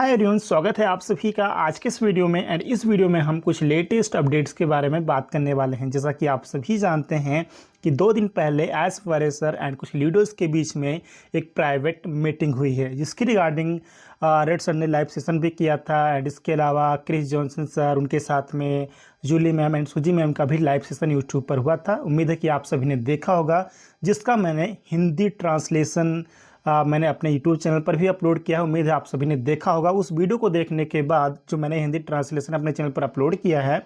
Hi everyone, स्वागत है आप सभी का आज के इस वीडियो में। एंड इस वीडियो में हम कुछ लेटेस्ट अपडेट्स के बारे में बात करने वाले हैं। जैसा कि आप सभी जानते हैं कि 2 दिन पहले एस फरेसर एंड कुछ लीडर्स के बीच में एक प्राइवेट मीटिंग हुई है, जिसकी रिगार्डिंग रेड सर ने लाइव सेशन भी किया था। एंड इसके अलावा क्रिस जॉनसन सर, उनके साथ में जूली मैम एंड सुजी मैम का भी लाइव सेशन यूट्यूब पर हुआ था। उम्मीद है कि आप सभी ने देखा होगा, जिसका मैंने हिंदी ट्रांसलेशन मैंने अपने यूट्यूब चैनल पर भी अपलोड किया है। उम्मीद है आप सभी ने देखा होगा। उस वीडियो को देखने के बाद जो मैंने हिंदी ट्रांसलेशन अपने चैनल पर अपलोड किया है,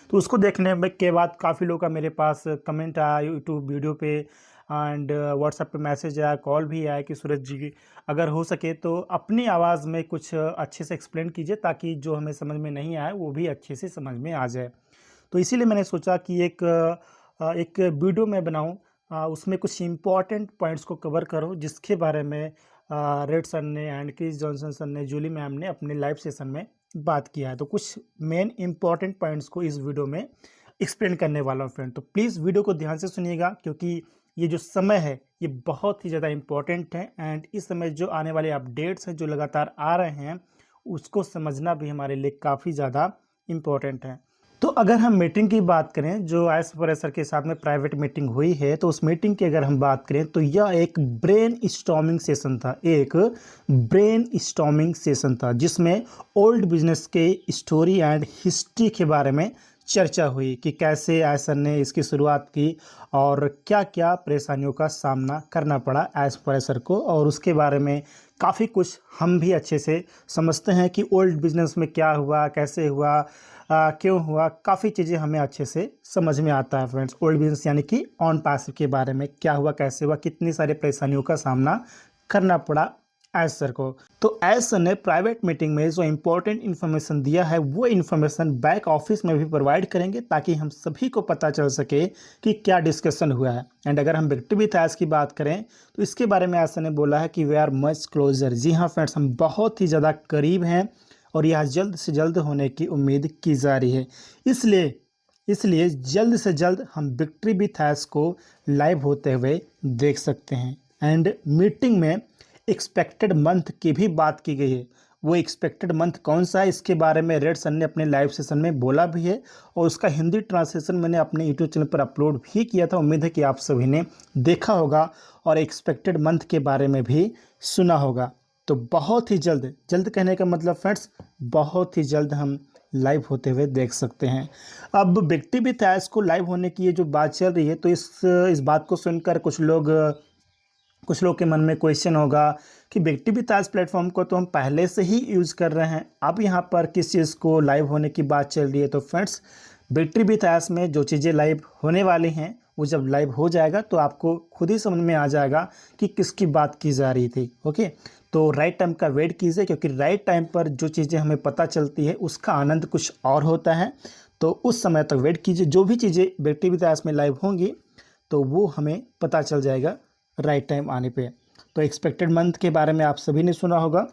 तो उसको देखने के बाद काफ़ी लोगों का मेरे पास कमेंट आया यूट्यूब वीडियो पे एंड व्हाट्सएप पे मैसेज आया, कॉल भी आया कि सूरज जी अगर हो सके तो अपनी आवाज़ में कुछ अच्छे से एक्सप्लेन कीजिए, ताकि जो हमें समझ में नहीं आए वो भी अच्छे से समझ में आ जाए। तो इसीलिए मैंने सोचा कि एक वीडियो मैं बनाऊँ, उसमें कुछ इम्पॉर्टेंट पॉइंट्स को कवर करो, जिसके बारे में रेड सर ने एंड क्रिस जॉनसन सर ने, जूली मैम ने अपने लाइव सेशन में बात किया है। तो कुछ मेन इम्पॉर्टेंट पॉइंट्स को इस वीडियो में एक्सप्लेन करने वाला हूँ फ्रेंड। तो प्लीज़ वीडियो को ध्यान से सुनिएगा, क्योंकि ये जो समय है ये बहुत ही ज़्यादा इम्पॉर्टेंट है। एंड इस समय जो आने वाले अपडेट्स हैं जो लगातार आ रहे हैं, उसको समझना भी हमारे लिए काफ़ी ज़्यादा इम्पॉर्टेंट है। तो अगर हम मीटिंग की बात करें, जो एस फरेसर के साथ में प्राइवेट मीटिंग हुई है, तो उस मीटिंग की अगर हम बात करें तो यह एक ब्रेन स्टॉर्मिंग सेशन था। एक ब्रेन स्टॉर्मिंग सेशन था जिसमें ओल्ड बिजनेस के स्टोरी एंड हिस्ट्री के बारे में चर्चा हुई कि कैसे एसर ने इसकी शुरुआत की और क्या क्या परेशानियों का सामना करना पड़ा एस फरेसर को, और उसके बारे में काफ़ी कुछ हम भी अच्छे से समझते हैं कि ओल्ड बिजनेस में क्या हुआ, कैसे हुआ, क्यों हुआ। काफ़ी चीज़ें हमें अच्छे से समझ में आता है फ्रेंड्स। ओल्ड बिजनेस यानी कि ऑन पास के बारे में क्या हुआ, कैसे हुआ, कितनी सारी परेशानियों का सामना करना पड़ा एस सर को। तो एस सर ने प्राइवेट मीटिंग में जो इम्पोर्टेंट इन्फॉर्मेशन दिया है, वो इन्फॉर्मेशन बैक ऑफिस में भी प्रोवाइड करेंगे, ताकि हम सभी को पता चल सके कि क्या डिस्कशन हुआ है। एंड अगर हम विक्ट्री विथ एस की बात करें, तो इसके बारे में एस सर ने बोला है कि वी आर मच क्लोजर। जी हाँ फ्रेंड्स, हम बहुत ही ज़्यादा करीब हैं और यह जल्द से जल्द होने की उम्मीद की जा रही है। इसलिए जल्द से जल्द हम विक्ट्री विथ एस को लाइव होते हुए देख सकते हैं। एंड मीटिंग में एक्सपेक्टेड मंथ की भी बात की गई है। वो एक्सपेक्टेड मंथ कौन सा है, इसके बारे में रेड सर ने अपने लाइव सेशन में बोला भी है, और उसका हिंदी ट्रांसलेशन मैंने अपने यूट्यूब चैनल पर अपलोड भी किया था। उम्मीद है कि आप सभी ने देखा होगा और एक्सपेक्टेड मंथ के बारे में भी सुना होगा। तो बहुत ही जल्द, जल्द कहने का मतलब फ्रेंड्स, बहुत ही जल्द हम लाइव होते हुए देख सकते हैं। अब विक्ट्री विथ एस को लाइव होने की ये जो बात चल रही है, तो इस बात को सुनकर कुछ लोग के मन में क्वेश्चन होगा कि विक्ट्री विथ एस प्लेटफॉर्म को तो हम पहले से ही यूज़ कर रहे हैं, अब यहाँ पर किस चीज़ को लाइव होने की बात चल रही है। तो फ्रेंड्स, विक्ट्री विथ एस में जो चीज़ें लाइव होने वाली हैं, वो जब लाइव हो जाएगा तो आपको खुद ही समझ में आ जाएगा कि किसकी बात की जा रही थी। ओके, तो राइट टाइम का वेट कीजिए, क्योंकि राइट टाइम पर जो चीज़ें हमें पता चलती है उसका आनंद कुछ और होता है। तो उस समय तक वेट कीजिए। जो भी चीज़ें विक्ट्री विथ एस में लाइव होंगी तो वो हमें पता चल जाएगा राइट टाइम आने पे। तो एक्सपेक्टेड मंथ के बारे में आप सभी ने सुना होगा।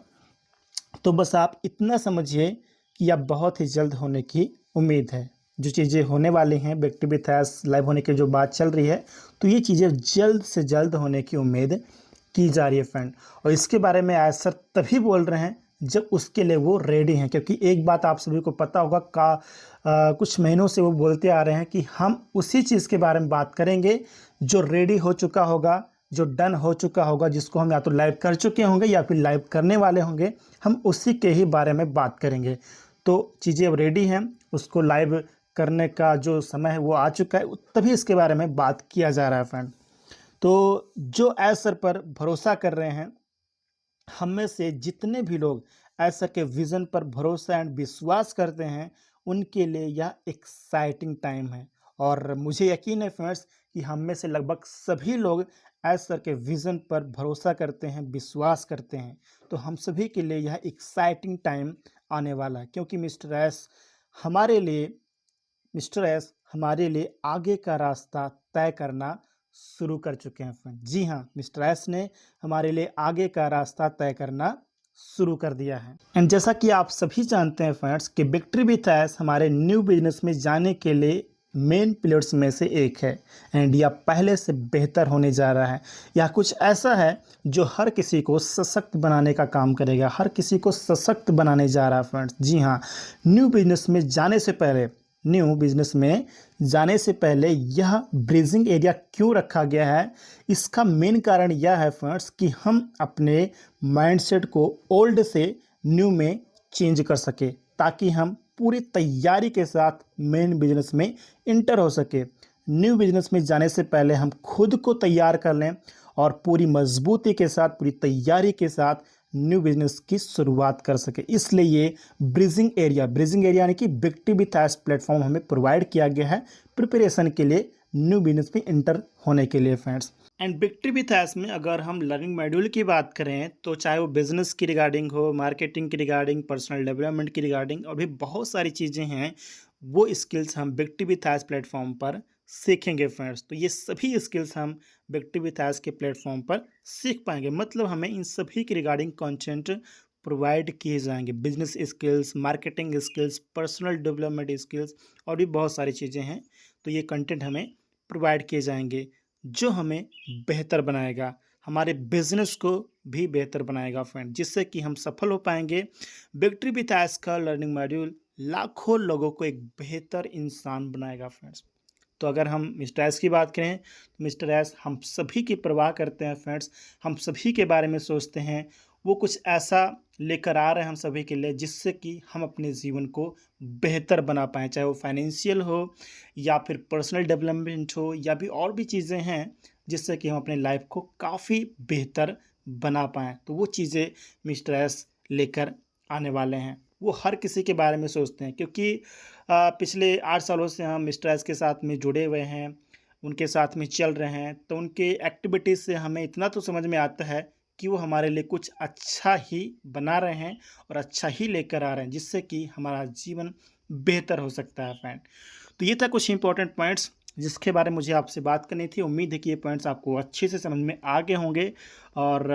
तो बस आप इतना समझिए कि अब बहुत ही जल्द होने की उम्मीद है। जो चीज़ें होने वाली हैं, विक्ट्री विथ एस लाइव होने की जो बात चल रही है, तो ये चीज़ें जल्द से जल्द होने की उम्मीद की जा रही है फ्रेंड। और इसके बारे में एस सर तभी बोल रहे हैं जब उसके लिए वो रेडी हैं, क्योंकि एक बात आप सभी को पता होगा, कुछ महीनों से वो बोलते आ रहे हैं कि हम उसी चीज़ के बारे में बात करेंगे जो रेडी हो चुका होगा, जो डन हो चुका होगा, जिसको हम या तो लाइव कर चुके होंगे या फिर लाइव करने वाले होंगे, हम उसी के ही बारे में बात करेंगे। तो चीज़ें अब रेडी हैं, उसको लाइव करने का जो समय है वो आ चुका है, तभी इसके बारे में बात किया जा रहा है फ्रेंड। तो जो एस सर पर भरोसा कर रहे हैं, हम में से जितने भी लोग एस सर के विज़न पर भरोसा एंड विश्वास करते हैं, उनके लिए यह एक्साइटिंग टाइम है। और मुझे यकीन है फ्रेंड्स कि हम में से लगभग सभी लोग एस सर के विज़न पर भरोसा करते हैं, विश्वास करते हैं। तो हम सभी के लिए यह एक्साइटिंग टाइम आने वाला है, क्योंकि मिस्टर एस हमारे लिए आगे का रास्ता तय करना शुरू कर चुके हैं फ्रेंड। जी हाँ, मिस्टर एस ने हमारे लिए आगे का रास्ता तय करना शुरू कर दिया है। एंड जैसा कि आप सभी जानते हैं फ्रेंड्स कि विक्ट्री विथ एस हमारे न्यू बिजनेस में जाने के लिए मेन पिलर्स में से एक है एंड यह पहले से बेहतर होने जा रहा है। यह कुछ ऐसा है जो हर किसी को सशक्त बनाने का काम करेगा, हर किसी को सशक्त बनाने जा रहा है फ्रेंड्स। जी हाँ, न्यू बिजनेस में जाने से पहले यह ब्रीजिंग एरिया क्यों रखा गया है, इसका मेन कारण यह है फ्रेंड्स कि हम अपने माइंडसेट को ओल्ड से न्यू में चेंज कर सके, ताकि हम पूरी तैयारी के साथ मेन बिजनेस में इंटर हो सके। न्यू बिजनेस में जाने से पहले हम खुद को तैयार कर लें और पूरी मजबूती के साथ, पूरी तैयारी के साथ न्यू बिजनेस की शुरुआत कर सके। इसलिए ये ब्रिजिंग एरिया यानी कि बिग विथ एस प्लेटफॉर्म हमें प्रोवाइड किया गया है प्रिपरेशन के लिए, न्यू बिजनेस में इंटर होने के लिए friends. And big with S में अगर हम लर्निंग मॉड्यूल की बात करें तो चाहे वो बिजनेस की रिगार्डिंग हो, मार्केटिंग की रिगार्डिंग, पर्सनल डेवलपमेंट की रिगार्डिंग और भी बहुत सारी चीज़ें हैं, वो स्किल्स हम बिग विथ एस प्लेटफॉर्म पर सीखेंगे फ्रेंड्स। तो ये सभी स्किल्स हम बिग विथ एस के प्लेटफॉर्म पर सीख पाएंगे, मतलब हमें इन सभी के रिगार्डिंग कंटेंट प्रोवाइड किए जाएंगे। Business skills, marketing skills, personal development skills और भी बहुत सारी चीज़ें हैं। तो ये कंटेंट हमें प्रोवाइड किए जाएंगे जो हमें बेहतर बनाएगा, हमारे बिजनेस को भी बेहतर बनाएगा फ्रेंड, जिससे कि हम सफल हो पाएंगे। बिग विथ एस का लर्निंग मॉड्यूल लाखों लोगों को एक बेहतर इंसान बनाएगा फ्रेंड्स। तो अगर हम मिस्टर एस की बात करें तो मिस्टर एस हम सभी की परवाह करते हैं फ्रेंड्स, हम सभी के बारे में सोचते हैं। वो कुछ ऐसा लेकर आ रहे हैं हम सभी के लिए जिससे कि हम अपने जीवन को बेहतर बना पाएँ, चाहे वो फाइनेंशियल हो या फिर पर्सनल डेवलपमेंट हो या भी और भी चीज़ें हैं जिससे कि हम अपने लाइफ को काफ़ी बेहतर बना पाएँ। तो वो चीज़ें मिस्टर एस लेकर आने वाले हैं। वो हर किसी के बारे में सोचते हैं, क्योंकि पिछले 8 सालों से हम मिस्टर एस के साथ में जुड़े हुए हैं, उनके साथ में चल रहे हैं। तो उनके एक्टिविटीज़ से हमें इतना तो समझ में आता है कि वो हमारे लिए कुछ अच्छा ही बना रहे हैं और अच्छा ही लेकर आ रहे हैं, जिससे कि हमारा जीवन बेहतर हो सकता है फ्रेंड। तो ये था कुछ इंपॉर्टेंट पॉइंट्स जिसके बारे में मुझे आपसे बात करनी थी। उम्मीद है कि ये पॉइंट्स आपको अच्छे से समझ में आ गए होंगे। और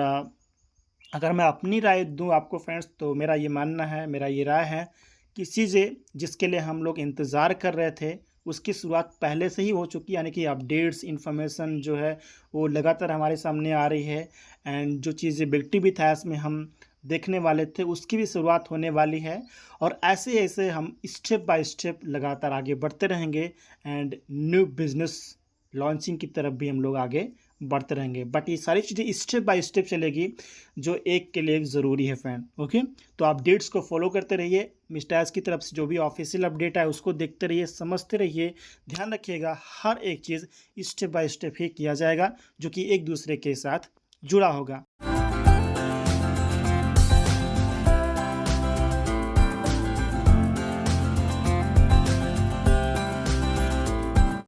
अगर मैं अपनी राय दूं आपको फ्रेंड्स, तो मेरा ये मानना है, मेरा ये राय है कि चीज़ें जिसके लिए हम लोग इंतज़ार कर रहे थे उसकी शुरुआत पहले से ही हो चुकी, यानी कि अपडेट्स, इन्फॉर्मेशन जो है वो लगातार हमारे सामने आ रही है। एंड जो चीज़ें बिग विथ एस में हम देखने वाले थे उसकी भी शुरुआत होने वाली है। और ऐसे ऐसे हम स्टेप बाय स्टेप लगातार आगे बढ़ते रहेंगे एंड न्यू बिजनेस लॉन्चिंग की तरफ भी हम लोग आगे बढ़ते रहेंगे। बट ये सारी चीज़ें स्टेप बाय स्टेप चलेगी, जो एक के लिए ज़रूरी है फ्रेंड। ओके, तो अपडेट्स को फॉलो करते रहिए, मिस्टर एस की तरफ से जो भी ऑफिशियल अपडेट है उसको देखते रहिए, समझते रहिए। ध्यान रखिएगा हर एक चीज़ स्टेप बाय स्टेप ही किया जाएगा जो कि एक दूसरे के साथ जुड़ा होगा।